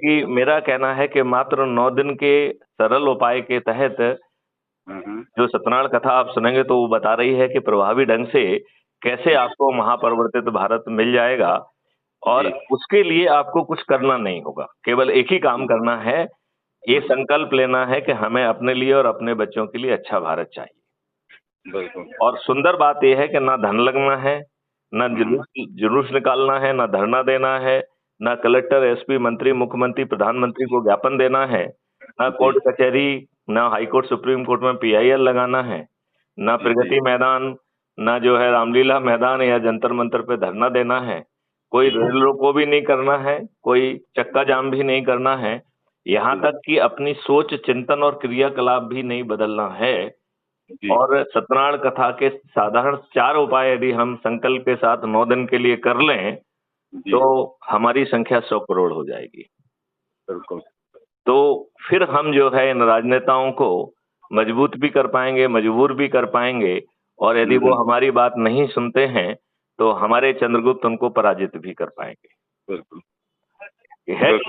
कि मेरा कहना है कि मात्र 9 दिन के सरल उपाय के तहत जो सत्यनारायण कथा आप सुनेंगे तो वो बता रही है कि प्रभावी ढंग से कैसे आपको महापरिवर्तित भारत मिल जाएगा, और उसके लिए आपको कुछ करना नहीं होगा, केवल एक ही काम करना है, ये संकल्प लेना है कि हमें अपने लिए और अपने बच्चों के लिए अच्छा भारत चाहिए। बिल्कुल। और सुंदर बात यह है कि ना धन लगना है, ना जुलूस निकालना है, ना धरना देना है, ना कलेक्टर, एसपी, मंत्री, मुख्यमंत्री, प्रधानमंत्री को ज्ञापन देना है, ना कोर्ट कचहरी, ना हाई कोर्ट, सुप्रीम कोर्ट में पीआईएल लगाना है, ना प्रगति मैदान, ना जो है रामलीला मैदान या जंतर मंतर पे धरना देना है, कोई रेल रोको भी नहीं करना है, कोई चक्का जाम भी नहीं करना है, यहाँ तक कि अपनी सोच, चिंतन और क्रियाकलाप भी नहीं बदलना है। और सत्यनारायण कथा के साधारण 4 उपाय यदि हम संकल्प के साथ 9 दिन के लिए कर लें तो हमारी संख्या 100 करोड़ हो जाएगी। बिल्कुल। तो फिर हम जो है इन राजनेताओं को मजबूत भी कर पाएंगे, मजबूर भी कर पाएंगे, और यदि वो हमारी बात नहीं सुनते हैं तो हमारे चंद्रगुप्त उनको पराजित भी कर पाएंगे। बिल्कुल।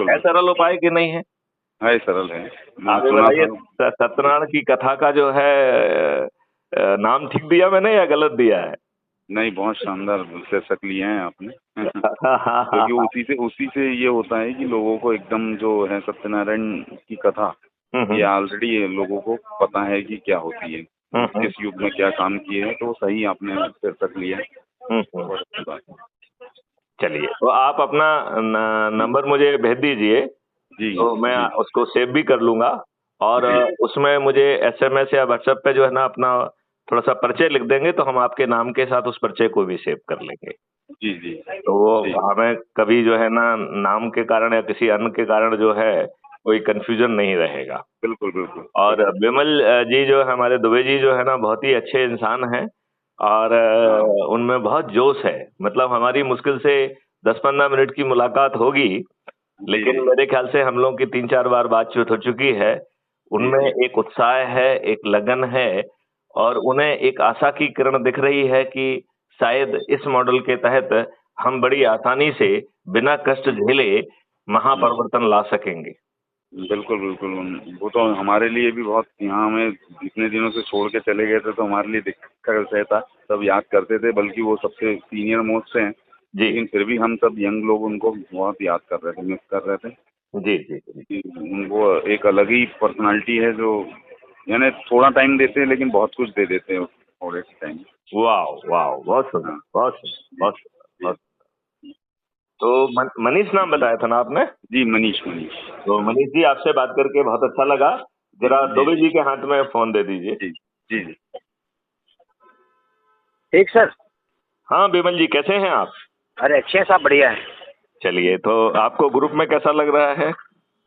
है सरल उपाय कि नहीं है? है, सरल है। आप बताइए, सत्यनारायण की कथा का जो है नाम ठीक दिया मैंने या गलत दिया है? नहीं, बहुत शानदार शीर्षक लिए हैं आपने। क्योंकि उसी से ये होता है कि लोगों को एकदम जो है सत्यनारायण की कथा, ये ऑलरेडी लोगों को पता है कि क्या होती है, किस युग में क्या काम किए हैं, तो सही आपने शीर्षक लिया है। चलिए, तो आप अपना नंबर मुझे भेज दीजिए, तो मैं उसको सेव भी कर लूंगा, और उसमें मुझे एसएमएस या व्हाट्सएप पे जो है ना अपना थोड़ा सा परिचय लिख देंगे तो हम आपके नाम के साथ उस परिचय को भी सेव कर लेंगे। जी। तो वो हमें कभी जो है ना नाम के कारण या किसी अन्य के कारण जो है कोई कंफ्यूजन नहीं रहेगा। बिल्कुल। और विमल जी जो है, हमारे दुबे जी जो है ना, बहुत ही अच्छे इंसान हैं, और उनमें बहुत जोश है। मतलब हमारी मुश्किल से 10-15 मिनट की मुलाकात होगी, लेकिन मेरे ख्याल से हम लोगों की 3-4 बार बातचीत हो चुकी है। उनमें एक उत्साह है, एक लगन है, और उन्हें एक आशा की किरण दिख रही है कि शायद इस मॉडल के तहत हम बड़ी आसानी से बिना कष्ट झेले महापरिवर्तन ला सकेंगे। बिल्कुल। वो तो हमारे लिए भी बहुत, यहाँ हमें इतने दिनों से छोड़ के चले गए थे तो हमारे लिए दिक्कत था, सब याद करते थे, बल्कि वो सबसे सीनियर मोस्ट हैं, लेकिन फिर भी हम सब यंग लोग उनको बहुत याद कर रहे थे, मिस कर रहे थे। जी। वो एक अलग ही पर्सनालिटी है जो, यानी थोड़ा टाइम देते हैं लेकिन बहुत कुछ दे देते हैं थोड़े से टाइम। वाह, बहुत सुंदर, बहुत। तो मनीष नाम बताया था ना आपने? जी, मनीष। तो मनीष जी, आपसे बात करके बहुत अच्छा लगा। जरा दुबे जी के हाथ में फोन दे दीजिए। जी। ठीक सर। हाँ विमल जी, कैसे हैं आप? अरे अच्छे हैं साहब, बढ़िया है। चलिए, तो आपको ग्रुप में कैसा लग रहा है?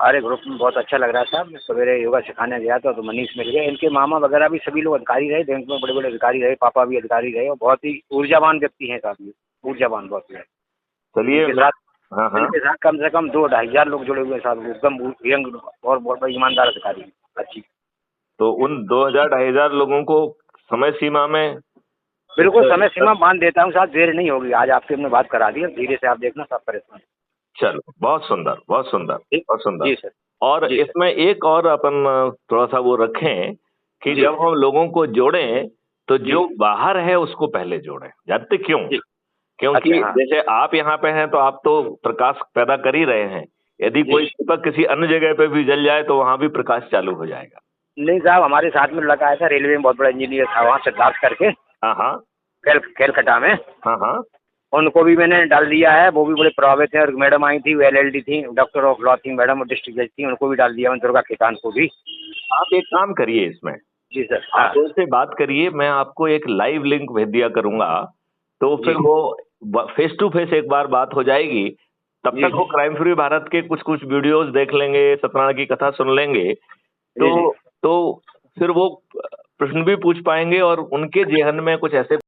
अरे ग्रुप में बहुत अच्छा लग रहा है साहब। मैं सवेरे योगा सिखाने गया था तो मनीष मिल गए, इनके मामा वगैरह भी सभी लोग अधिकारी रहे, बैंक में बड़े अधिकारी रहे, पापा भी अधिकारी रहे, और बहुत ही ऊर्जावान व्यक्ति हैं साहब, ये ऊर्जावान बहुत है। चलिए, इनके साथ कम से कम 2-2,500 लोग जुड़े हुए हैं साहब, एकदम यंग और बहुत ईमानदार अधिकारी हैं। अच्छी। तो उन 2,000-2,500 लोगों को समय सीमा में बिल्कुल समय सीमा बांध देता हूँ साहब, देर नहीं होगी। आज आपसे हमने बात करा दी, धीरे से आप देखना, सब परेशान। चलो, बहुत सुंदर। जी सर। और इसमें एक और अपन थोड़ा सा वो रखें कि जब हम लोगों को जोड़ें तो जो बाहर है उसको पहले जोड़ें। जानते क्यों? क्योंकि जैसे आप यहाँ पे हैं तो आप तो प्रकाश पैदा कर ही रहे हैं, यदि कोई दीपक किसी अन्य जगह पे भी जल जाए तो वहाँ भी प्रकाश चालू हो जाएगा। नहीं साहब, हमारे साथ में लड़का आया था, रेलवे में बहुत बड़ा इंजीनियर था, वहाँ से दास करके। कैलकटा में। उनको भी मैंने डाल दिया है, वो भी बड़े प्रभावित हैं। और मैडम आई थी, वो LLD थी, डॉक्टर ऑफ लॉ थी मैडम, और डिस्ट्रिक्ट जज थी, उनको भी डाल दिया मैंने, दुर्गा खेतान को भी। आप एक काम करिए इसमें। जी सर। आप उनसे बात करिए, मैं आपको एक लाइव लिंक भेज दिया करूंगा, तो फिर वो फेस टू फेस एक बार बात हो जाएगी। तब तक वो क्राइम फ्री भारत के कुछ वीडियोस देख लेंगे, सत्यनारायण की कथा सुन लेंगे, तो फिर वो प्रश्न भी पूछ पाएंगे और उनके जेहन में कुछ ऐसे